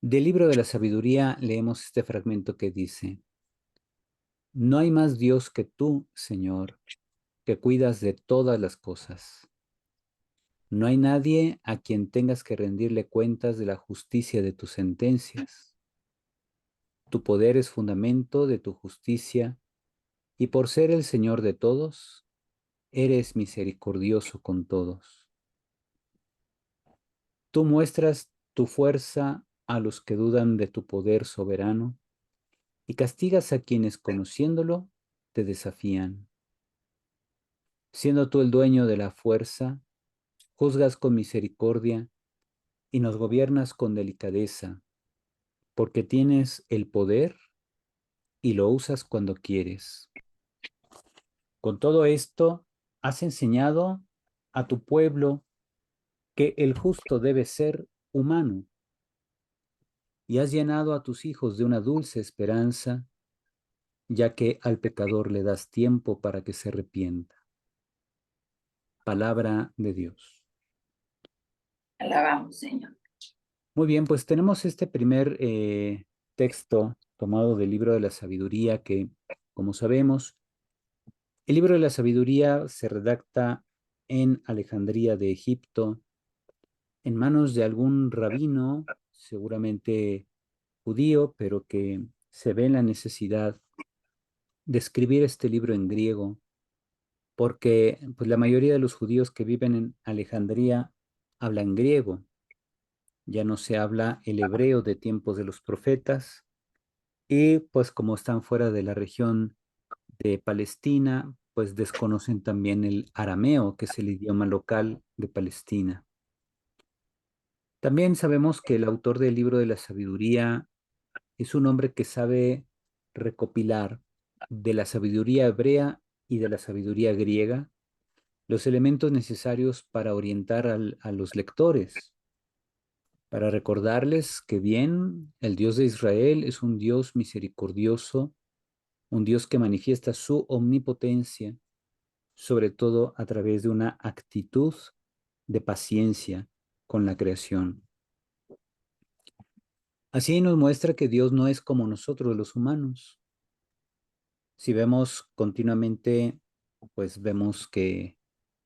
Del libro de la sabiduría leemos este fragmento que dice: No hay más Dios que tú, Señor, que cuidas de todas las cosas. No hay nadie a quien tengas que rendirle cuentas de la justicia de tus sentencias. Tu poder es fundamento de tu justicia, y por ser el Señor de todos, eres misericordioso con todos. Tú muestras tu fuerza a los que dudan de tu poder soberano, y castigas a quienes, conociéndolo, te desafían. Siendo tú el dueño de la fuerza, juzgas con misericordia y nos gobiernas con delicadeza, porque tienes el poder y lo usas cuando quieres. Con todo esto, has enseñado a tu pueblo que el justo debe ser humano, y has llenado a tus hijos de una dulce esperanza, ya que al pecador le das tiempo para que se arrepienta. Palabra de Dios. Alabamos, Señor. Muy bien, pues tenemos este primer texto tomado del libro de la sabiduría que, como sabemos, el libro de la sabiduría se redacta en Alejandría de Egipto, en manos de algún rabino, seguramente judío, pero que se ve en la necesidad de escribir este libro en griego, porque pues, la mayoría de los judíos que viven en Alejandría hablan griego, ya no se habla el hebreo de tiempos de los profetas. Y pues como están fuera de la región de Palestina, pues desconocen también el arameo, que es el idioma local de Palestina. También sabemos que el autor del libro de la sabiduría es un hombre que sabe recopilar de la sabiduría hebrea y de la sabiduría griega los elementos necesarios para orientar a los lectores, para recordarles que bien, el Dios de Israel es un Dios misericordioso, un Dios que manifiesta su omnipotencia, sobre todo a través de una actitud de paciencia con la creación. Así nos muestra que Dios no es como nosotros los humanos. Si vemos continuamente, pues vemos que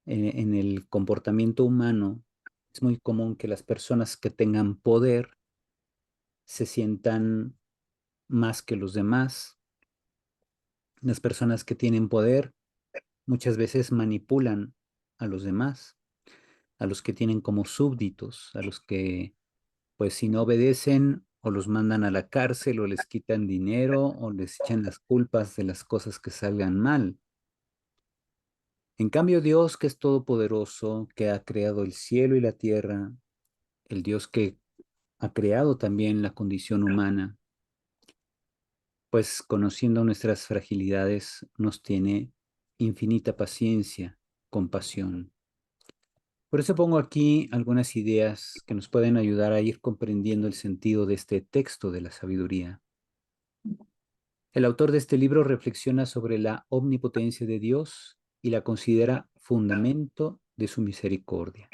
en el comportamiento humano es muy común que las personas que tengan poder se sientan más que los demás. Las personas que tienen poder muchas veces manipulan a los demás, a los que tienen como súbditos, a los que, pues si no obedecen, o los mandan a la cárcel, o les quitan dinero, o les echan las culpas de las cosas que salgan mal. En cambio, Dios, que es todopoderoso, que ha creado el cielo y la tierra, el Dios que ha creado también la condición humana, pues conociendo nuestras fragilidades, nos tiene infinita paciencia, compasión. Por eso pongo aquí algunas ideas que nos pueden ayudar a ir comprendiendo el sentido de este texto de la sabiduría. El autor de este libro reflexiona sobre la omnipotencia de Dios y la considera fundamento de su misericordia.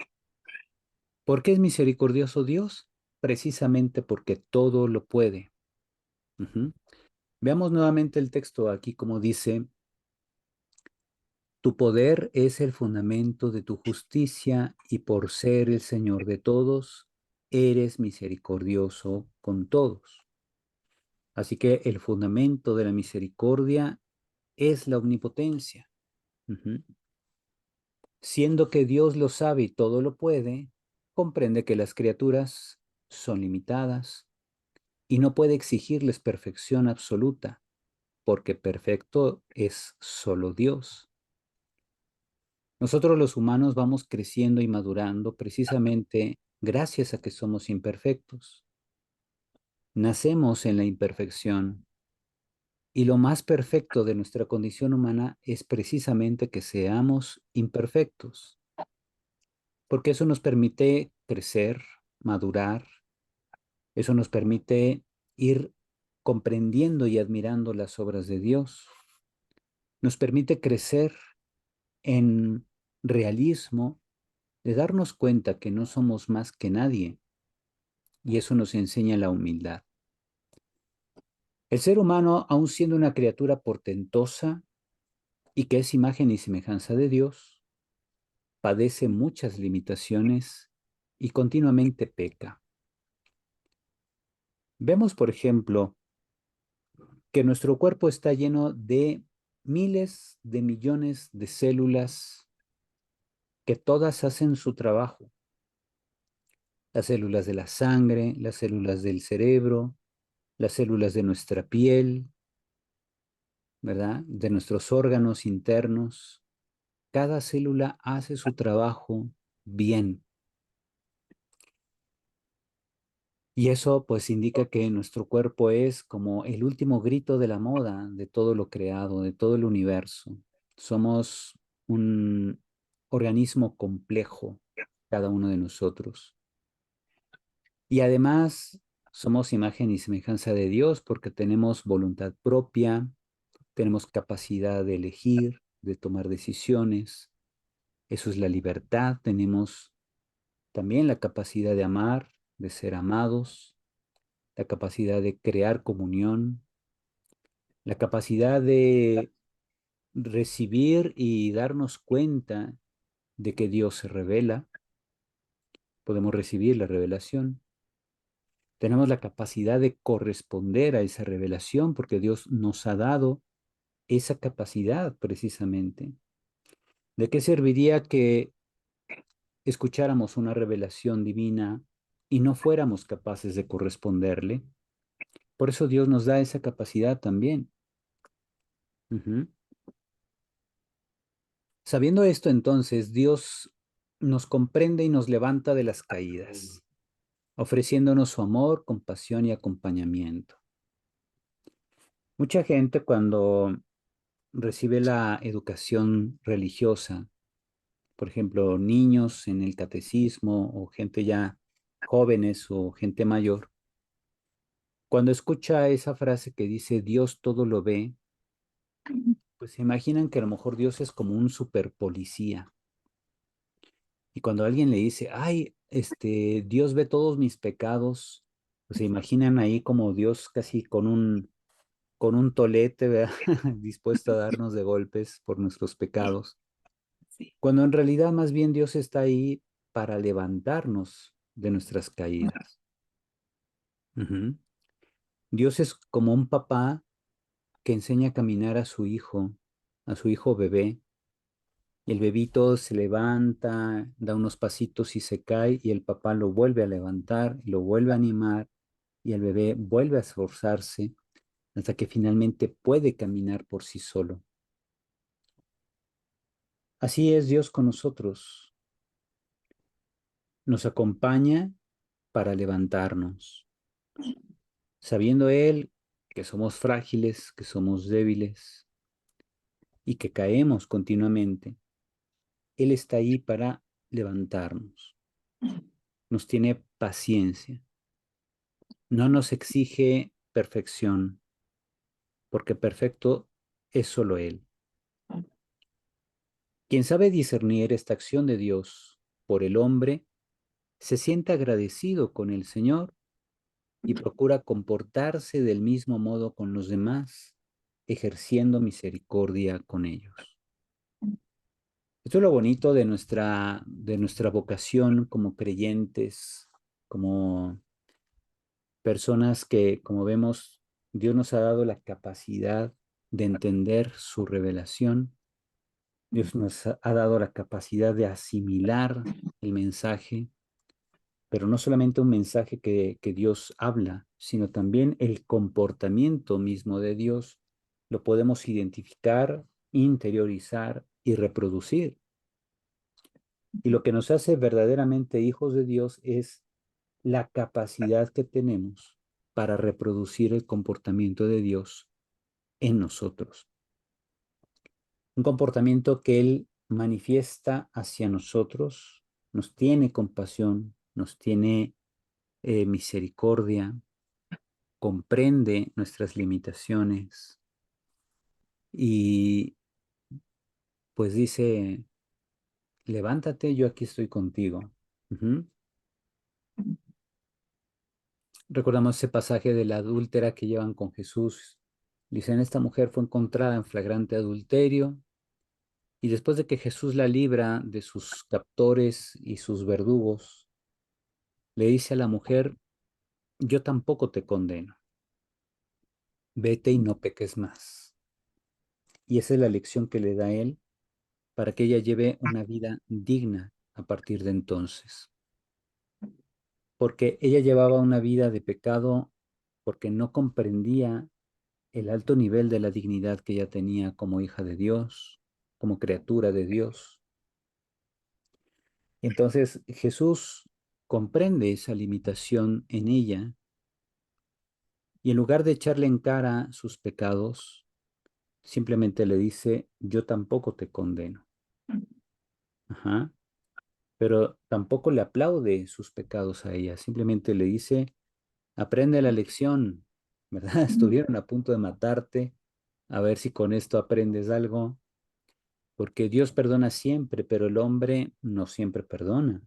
¿Por qué es misericordioso Dios? Precisamente porque todo lo puede. Ujú. Veamos nuevamente el texto aquí como dice: Tu poder es el fundamento de tu justicia y por ser el Señor de todos, eres misericordioso con todos. Así que el fundamento de la misericordia es la omnipotencia. Ujú. Siendo que Dios lo sabe y todo lo puede, comprende que las criaturas son limitadas y no puede exigirles perfección absoluta, porque perfecto es solo Dios. Nosotros los humanos vamos creciendo y madurando precisamente gracias a que somos imperfectos. Nacemos en la imperfección y lo más perfecto de nuestra condición humana es precisamente que seamos imperfectos, porque eso nos permite crecer, madurar, eso nos permite ir comprendiendo y admirando las obras de Dios, nos permite crecer en realismo, de darnos cuenta que no somos más que nadie y eso nos enseña la humildad. El ser humano, aun siendo una criatura portentosa y que es imagen y semejanza de Dios, padece muchas limitaciones y continuamente peca. Vemos, por ejemplo, que nuestro cuerpo está lleno de miles de millones de células que todas hacen su trabajo. Las células de la sangre, las células del cerebro, las células de nuestra piel, ¿verdad? De nuestros órganos internos. Cada célula hace su trabajo bien. Y eso pues indica que nuestro cuerpo es como el último grito de la moda de todo lo creado, de todo el universo. Somos un organismo complejo, cada uno de nosotros. Y además somos imagen y semejanza de Dios porque tenemos voluntad propia, tenemos capacidad de elegir, de tomar decisiones. Eso es la libertad. Tenemos también la capacidad de amar, de ser amados, la capacidad de crear comunión, la capacidad de recibir y darnos cuenta de que Dios se revela. Podemos recibir la revelación. Tenemos la capacidad de corresponder a esa revelación porque Dios nos ha dado esa capacidad precisamente. ¿De qué serviría que escucháramos una revelación divina y no fuéramos capaces de corresponderle? Por eso Dios nos da esa capacidad también. Ujú. Sabiendo esto, entonces, Dios nos comprende y nos levanta de las caídas, ofreciéndonos su amor, compasión y acompañamiento. Mucha gente cuando recibe la educación religiosa, por ejemplo, niños en el catecismo o gente ya jóvenes o gente mayor, cuando escucha esa frase que dice Dios todo lo ve, pues se imaginan que a lo mejor Dios es como un super policía. Y cuando alguien le dice, ay, Dios ve todos mis pecados, pues se imaginan ahí como Dios casi con un tolete, ¿verdad? Dispuesto a darnos de golpes por nuestros pecados. Cuando en realidad más bien Dios está ahí para levantarnos de nuestras caídas. Ujú. Dios es como un papá que enseña a caminar a su hijo bebé, y el bebito se levanta, da unos pasitos y se cae, y el papá lo vuelve a levantar, lo vuelve a animar, y el bebé vuelve a esforzarse hasta que finalmente puede caminar por sí solo. Así es Dios con nosotros. Nos acompaña para levantarnos, sabiendo Él que somos frágiles, que somos débiles y que caemos continuamente. Él está ahí para levantarnos. Nos tiene paciencia. No nos exige perfección, porque perfecto es solo Él. Quien sabe discernir esta acción de Dios por el hombre, se siente agradecido con el Señor y procura comportarse del mismo modo con los demás, ejerciendo misericordia con ellos. Esto es lo bonito de nuestra vocación como creyentes, como personas que, como vemos, Dios nos ha dado la capacidad de entender su revelación. Dios nos ha dado la capacidad de asimilar el mensaje, pero no solamente un mensaje que Dios habla, sino también el comportamiento mismo de Dios. Lo podemos identificar, interiorizar y reproducir. Y lo que nos hace verdaderamente hijos de Dios es la capacidad que tenemos para reproducir el comportamiento de Dios en nosotros. Un comportamiento que Él manifiesta hacia nosotros, nos tiene compasión, nos tiene misericordia, comprende nuestras limitaciones y pues dice, levántate, yo aquí estoy contigo. Ujú. Recordamos ese pasaje de la adúltera que llevan con Jesús. Dicen, esta mujer fue encontrada en flagrante adulterio y después de que Jesús la libra de sus captores y sus verdugos, le dice a la mujer, yo tampoco te condeno, vete y no peques más. Y esa es la lección que le da él para que ella lleve una vida digna a partir de entonces. Porque ella llevaba una vida de pecado porque no comprendía el alto nivel de la dignidad que ella tenía como hija de Dios, como criatura de Dios. Entonces Jesús comprende esa limitación en ella y en lugar de echarle en cara sus pecados, simplemente le dice, yo tampoco te condeno. Ajá. Pero tampoco le aplaude sus pecados a ella, simplemente le dice, aprende la lección, ¿verdad? Estuvieron a punto de matarte, a ver si con esto aprendes algo, porque Dios perdona siempre, pero el hombre no siempre perdona.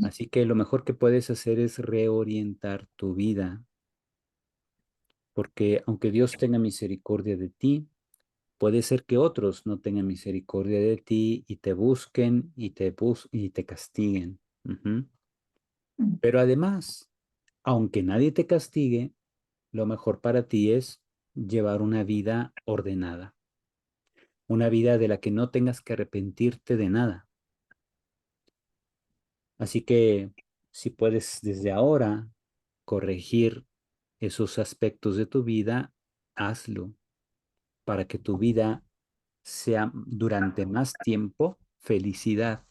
Así que lo mejor que puedes hacer es reorientar tu vida, porque aunque Dios tenga misericordia de ti, puede ser que otros no tengan misericordia de ti y te busquen y te castiguen. Ujú. Pero además, aunque nadie te castigue, lo mejor para ti es llevar una vida ordenada, una vida de la que no tengas que arrepentirte de nada. Así que si puedes desde ahora corregir esos aspectos de tu vida, hazlo para que tu vida sea durante más tiempo felicidad